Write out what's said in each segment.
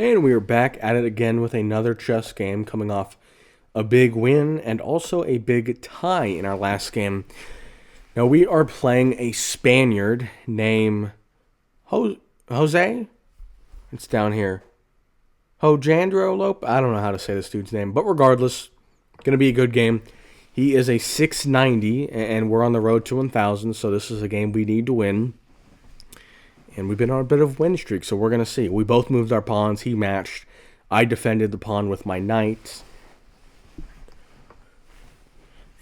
And we are back at it again with another chess game, coming off a big win and also a big tie in our last game. Now we are playing a Spaniard named Jose. It's down here. Hojandro Lope. I don't know how to say this dude's name, but regardless, going to be a good game. He is a 690, and we're on the road to 1,000, so this is a game we need to win. And we've been on a bit of a win streak, so we're going to see. We both moved our pawns. He matched. I defended the pawn with my knight.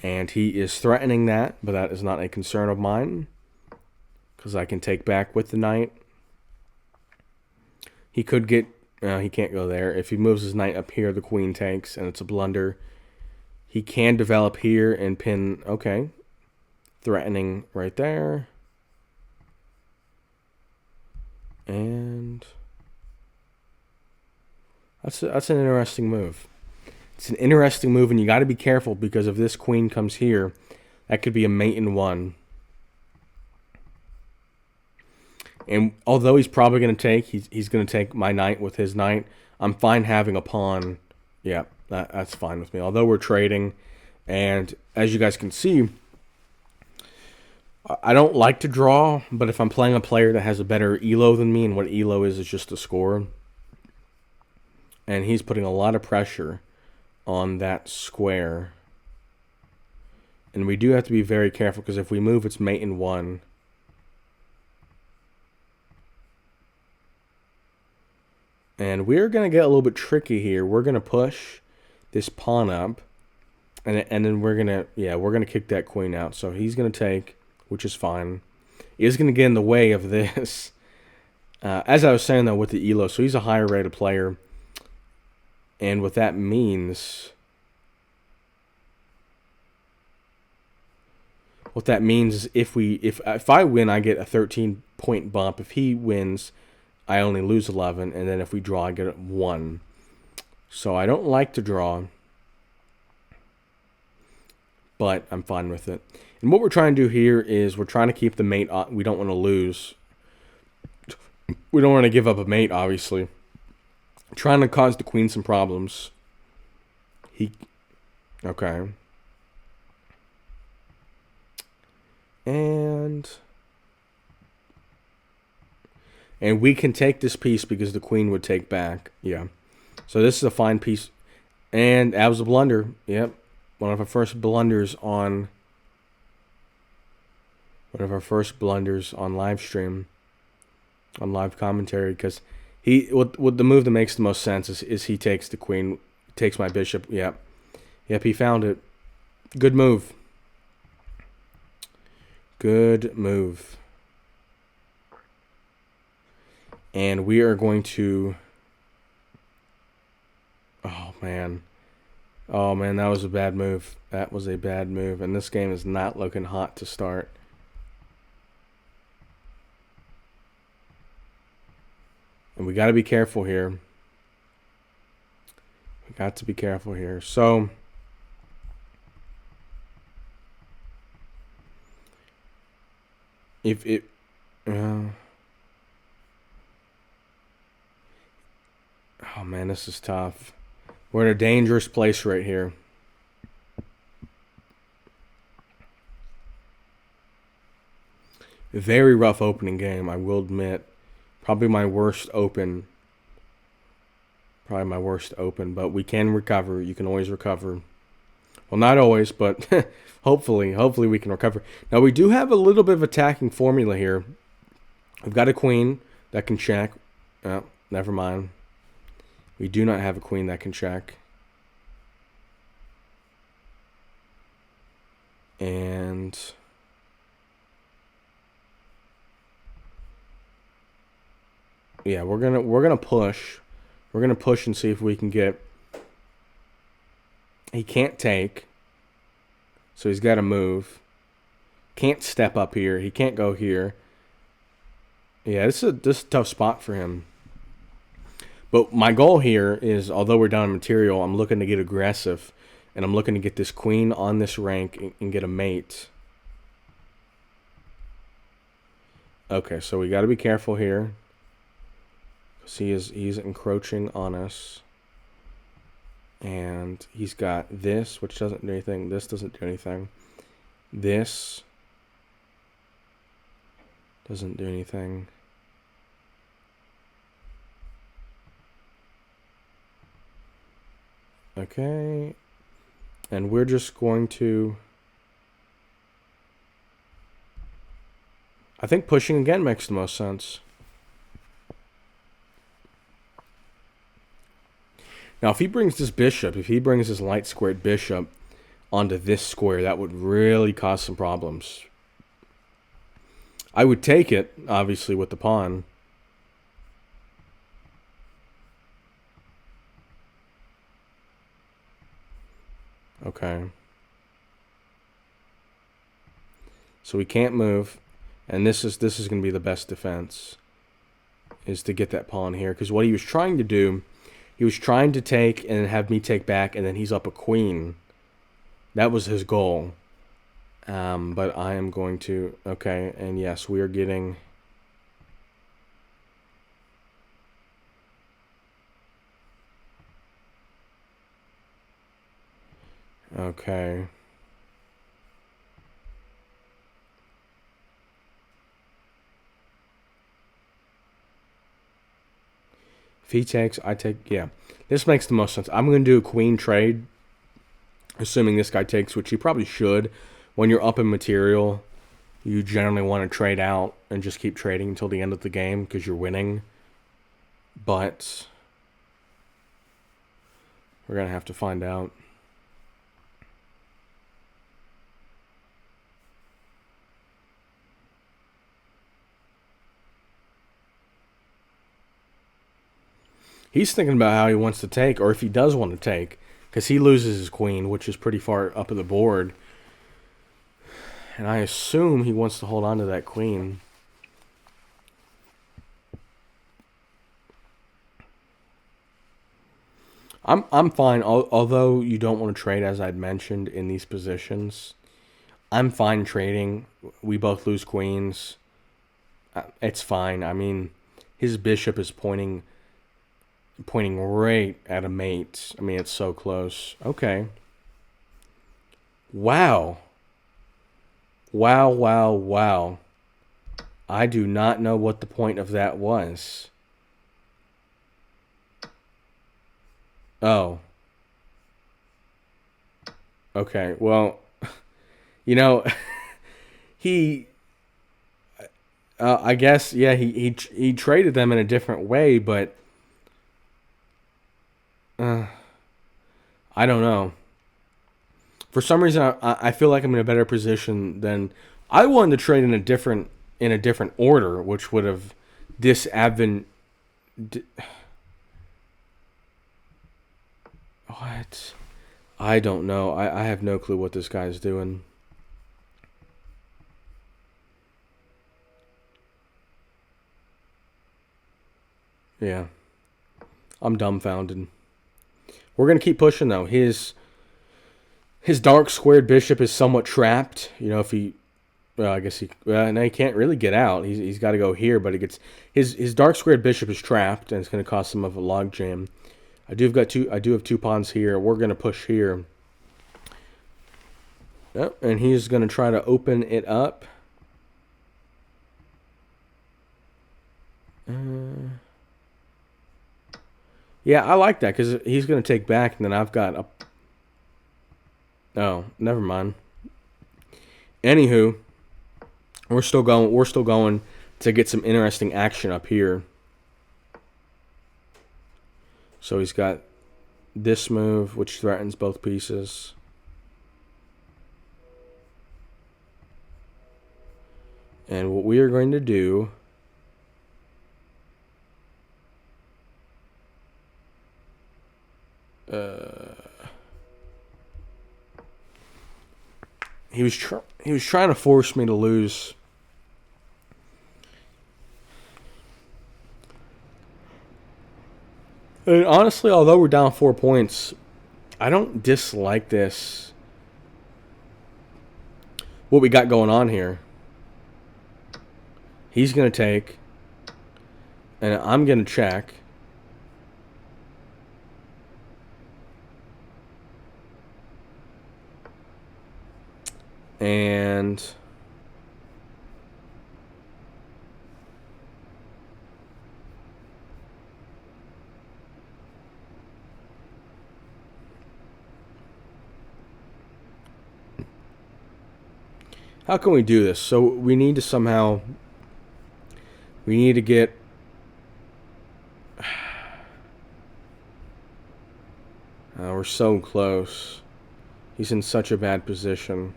And he is threatening that, but that is not a concern of mine, because I can take back with the knight. He could get... he can't go there. If he moves his knight up here, the queen takes, and it's a blunder. He can develop here and pin... Okay. Threatening right there. And... That's an interesting move. It's an interesting move, and you got to be careful, because if this queen comes here, that could be a mate in one. And although he's probably going to take, he's going to take my knight with his knight. I'm fine having a pawn. Yeah, that's fine with me. Although we're trading, and as you guys can see, I don't like to draw, but if I'm playing a player that has a better elo than me, and what elo is just a score, and he's putting a lot of pressure on that square. And we do have to be very careful, because if we move, it's mate in one. And we're going to get a little bit tricky here. We're going to push this pawn up. And then we're going to kick that queen out. So he's going to take, which is fine. He is going to get in the way of this. As I was saying, though, with the elo. So he's a higher rated player. And what that means... What that means is if I win, I get a 13-point bump. If he wins, I only lose 11. And then if we draw, I get 1. So I don't like to draw. But I'm fine with it. And what we're trying to do here is we're trying to keep the mate. We don't want to lose. We don't want to give up a mate, obviously. Trying to cause the queen some problems. Okay. And we can take this piece because the queen would take back. Yeah. So this is a fine piece. And that was a blunder. Yep. One of our first blunders on live stream, on live commentary, because what the move that makes the most sense is he takes the queen, takes my bishop. Yep, he found it. Good move. Good move. And we are going to... Oh, man, that was a bad move. That was a bad move. And this game is not looking hot to start. And we got to be careful here. We got to be careful here. So... Oh, man, this is tough. We're in a dangerous place right here. Very rough opening game, I will admit. Probably my worst open. But we can recover. You can always recover. Well, not always, but hopefully we can recover. Now, we do have a little bit of attacking formula here. We've got a queen that can check. Oh, never mind. We do not have a queen that can check. And... yeah, we're gonna push. We're gonna push and see if we can get... He can't take. So he's got to move. Can't step up here. He can't go here. Yeah, this is a tough spot for him. But my goal here is, although we're down in material, I'm looking to get aggressive. And I'm looking to get this queen on this rank and get a mate. Okay, so we got to be careful here. See, he's encroaching on us. And he's got this, which doesn't do anything. This doesn't do anything. This doesn't do anything. Okay. And we're just going to... I think pushing again makes the most sense. Now, if he brings this bishop, if he brings his light squared bishop onto this square, that would really cause some problems. I would take it, obviously, with the pawn. Okay. So we can't move. And this is going to be the best defense, is to get that pawn here. Because what he was trying to do, he was trying to take and have me take back, and then he's up a queen. That was his goal. But I am going to... Okay, and yes, we are getting... Okay. If he takes, I take... Yeah. This makes the most sense. I'm going to do a queen trade, assuming this guy takes, which he probably should. When you're up in material, you generally want to trade out and just keep trading until the end of the game because you're winning. But we're going to have to find out. He's thinking about how he wants to take, or if he does want to take, because he loses his queen, which is pretty far up the board. And I assume he wants to hold on to that queen. I'm fine, although you don't want to trade, as I'd mentioned, in these positions. I'm fine trading. We both lose queens. It's fine. I mean, his bishop is pointing right at a mate. I mean, it's so close. Okay. Wow. Wow, wow, wow. I do not know what the point of that was. Oh. Okay, well, you know, he... I guess, yeah, he traded them in a different way, but... I don't know. For some reason, I feel like I'm in a better position than... I wanted to trade in a different order, which would have What? I don't know. I have no clue what this guy's doing. Yeah. I'm dumbfounded. We're going to keep pushing, though. His dark squared bishop is somewhat trapped. You know, if he... Well, I guess he... no, he can't really get out. He's got to go here, but he gets... His dark squared bishop is trapped, and it's going to cost him of a logjam. I do have two pawns here. We're going to push here. Yep, and he's going to try to open it up. Yeah, I like that because he's going to take back, and then I've got a... Oh, never mind. Anywho, we're still going to get some interesting action up here. So he's got this move, which threatens both pieces. And what we are going to do... He was trying to force me to lose. And honestly, although we're down 4 points, I don't dislike this. What we got going on here. He's going to take. And I'm going to check. And how can we do this? So we need to somehow, we need to get, we're so close. He's in such a bad position.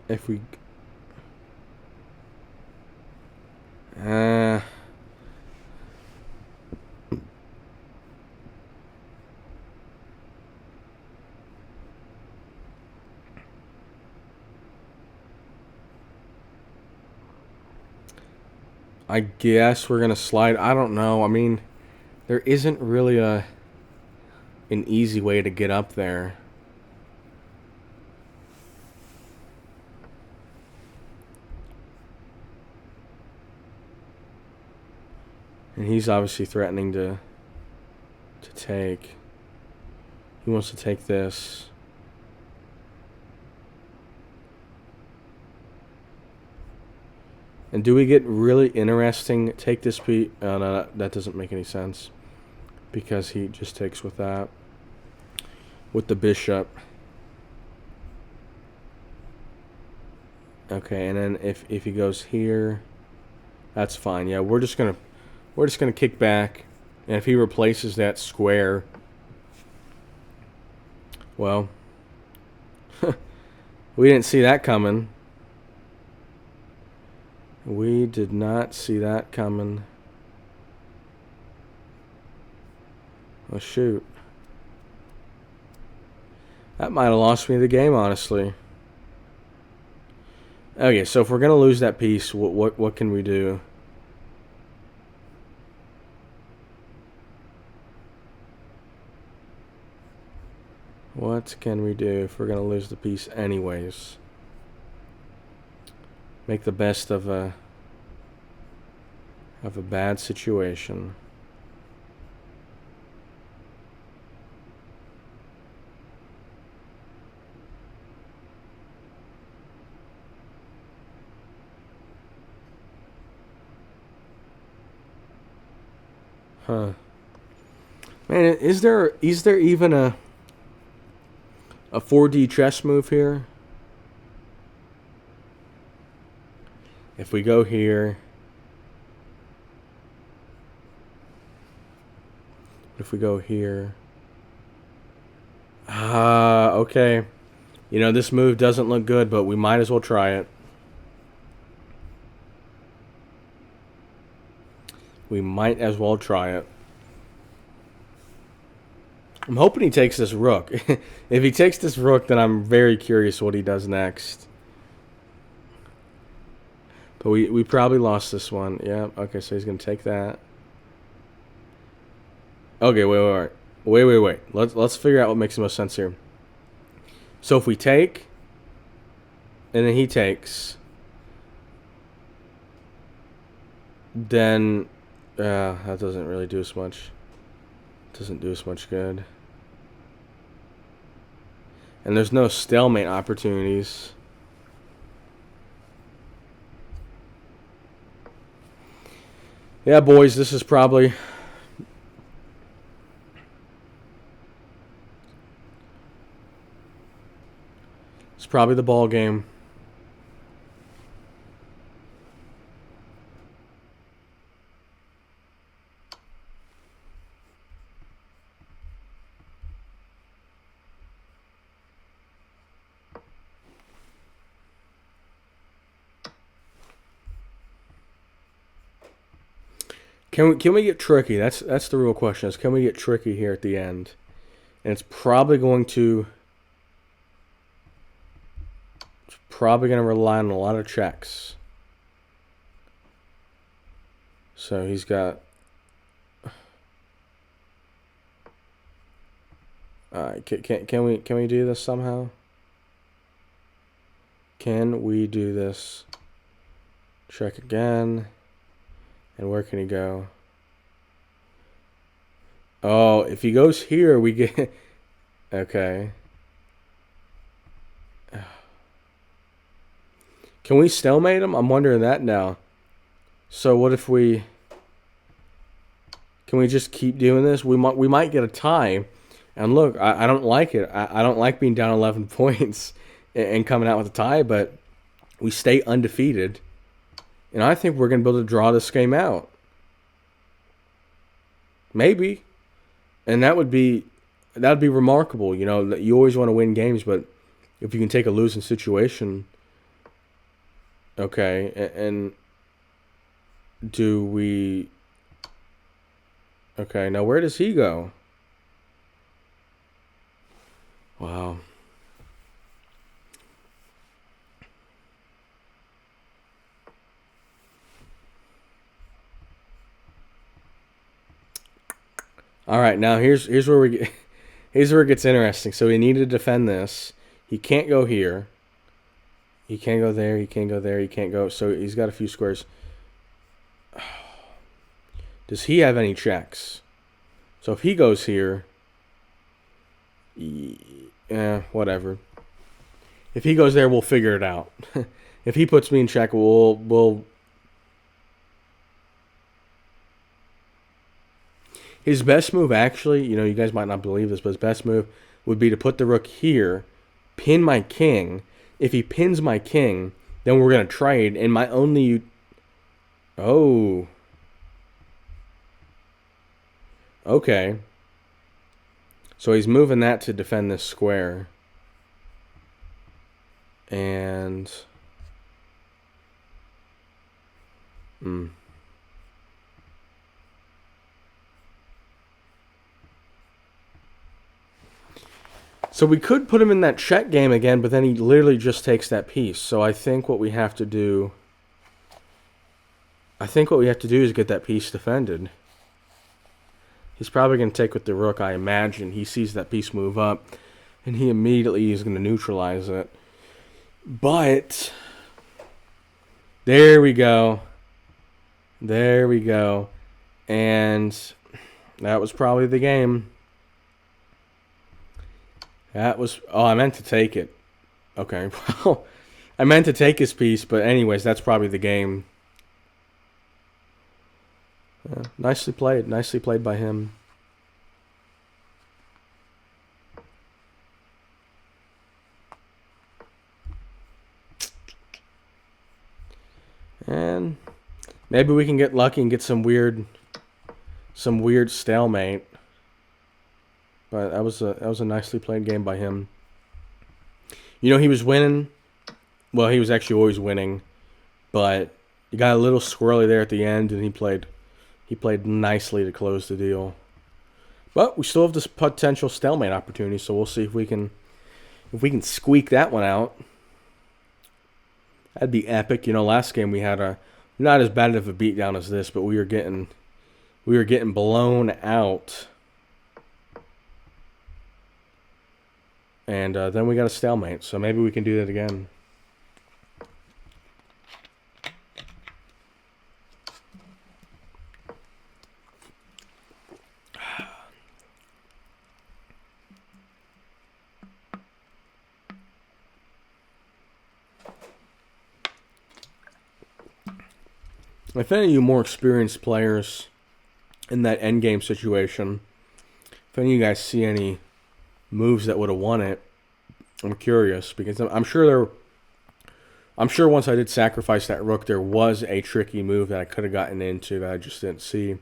If we, I guess we're gonna slide. I don't know. I mean, there isn't really an easy way to get up there. And he's obviously threatening to take. He wants to take this. And do we get really interesting take this piece? Oh, no, that doesn't make any sense. Because he just takes with that. With the bishop. Okay, and then if he goes here, that's fine. Yeah, we're just gonna kick back. And if he replaces that square, well, we didn't see that coming. We did not see that coming. Oh, shoot. That might have lost me the game, honestly. Okay, so if we're going to lose that piece, what can we do? What can we do if we're going to lose the piece anyways? Make the best of a bad situation. Huh. Man, is there even a 4D chess move here? If we go here, okay. You know, this move doesn't look good, but we might as well try it. We might as well try it. I'm hoping he takes this rook. If he takes this rook, then I'm very curious what he does next. But we probably lost this one. Yeah, okay, so he's going to take that. Okay, wait. Let's figure out what makes the most sense here. So if we take, and then he takes, then that doesn't really do us much. Doesn't do us much good. And there's no stalemate opportunities. Yeah, boys, this is probably the ball game. Can we get tricky? That's the real question. Is can we get tricky here at the end? And it's probably going to rely on a lot of checks. So he's got. Alright, can we do this somehow? Can we do this Check again. And where can he go? Oh, if he goes here, we get... Okay. Can we stalemate him? I'm wondering that now. So what if we... Can we just keep doing this? We might get a tie. And look, I don't like it. I don't like being down 11 points and coming out with a tie, but we stay undefeated. And I think we're going to be able to draw this game out. Maybe. And that would be remarkable. You know, you always want to win games, but if you can take a losing situation, okay, and do we... Okay, now where does he go? Wow. All right, now here's where we get, here's where it gets interesting. So we need to defend this. He can't go here. He can't go there. He can't go there. He can't go. So he's got a few squares. Does he have any checks? So if he goes here, whatever. If he goes there, we'll figure it out. If he puts me in check, we'll. His best move, actually, you know, you guys might not believe this, but his best move would be to put the rook here, pin my king. If he pins my king, then we're going to trade, and my only... Oh. Okay. So he's moving that to defend this square. And... So we could put him in that check game again, but then he literally just takes that piece. So I think what we have to do... is get that piece defended. He's probably going to take with the rook, I imagine. He sees that piece move up, and he immediately is going to neutralize it. But... There we go. There we go. And that was probably the game. That was... Oh, I meant to take it. Okay, well, I meant to take his piece, but anyways, that's probably the game. Nicely played. Nicely played by him. And maybe we can get lucky and get some weird stalemate. But that was a nicely played game by him. You know, he was winning. Well, he was actually always winning, but he got a little squirrely there at the end, and he played nicely to close the deal. But we still have this potential stalemate opportunity, so we'll see if we can squeak that one out. That'd be epic. You know, last game we had not as bad of a beatdown as this, but we were getting blown out. And then we got a stalemate, so maybe we can do that again. If any of you more experienced players in that endgame situation, if any of you guys see any moves that would have won it, I'm curious, because I'm sure once I did sacrifice that rook, there was a tricky move that I could have gotten into that I just didn't see.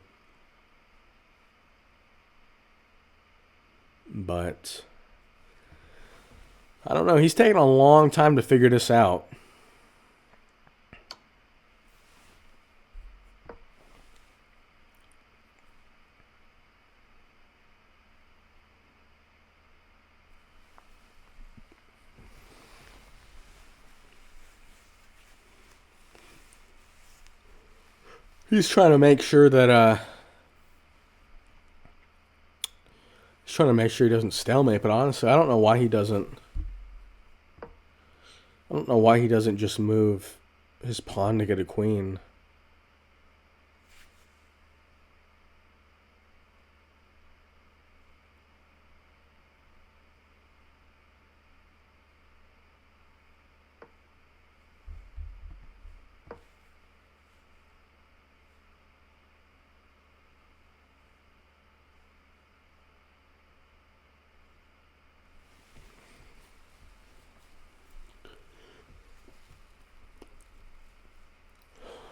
But I don't know. He's taking a long time to figure this out. He's trying to make sure that he's trying to make sure he doesn't stalemate, but honestly, I don't know why he doesn't just move his pawn to get a queen.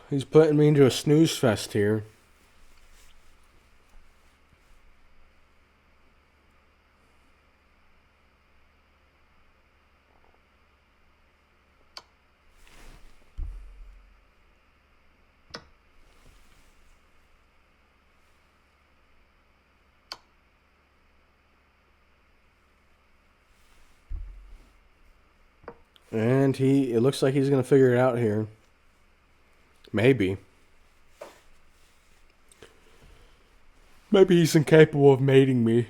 He's putting me into a snooze fest here. And it looks like he's going to figure it out here. Maybe. Maybe he's incapable of mating me.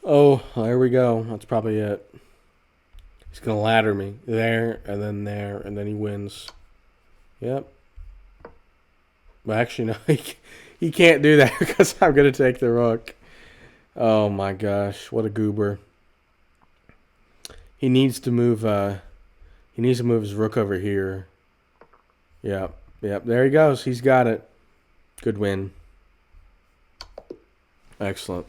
Oh, there we go. That's probably it. He's going to ladder me. There, and then he wins. Yep. Well, actually, no. He can't do that because I'm going to take the rook. Oh, my gosh. What a goober. He needs to move... he needs to move his rook over here. Yep. Yep. There he goes. He's got it. Good win. Excellent.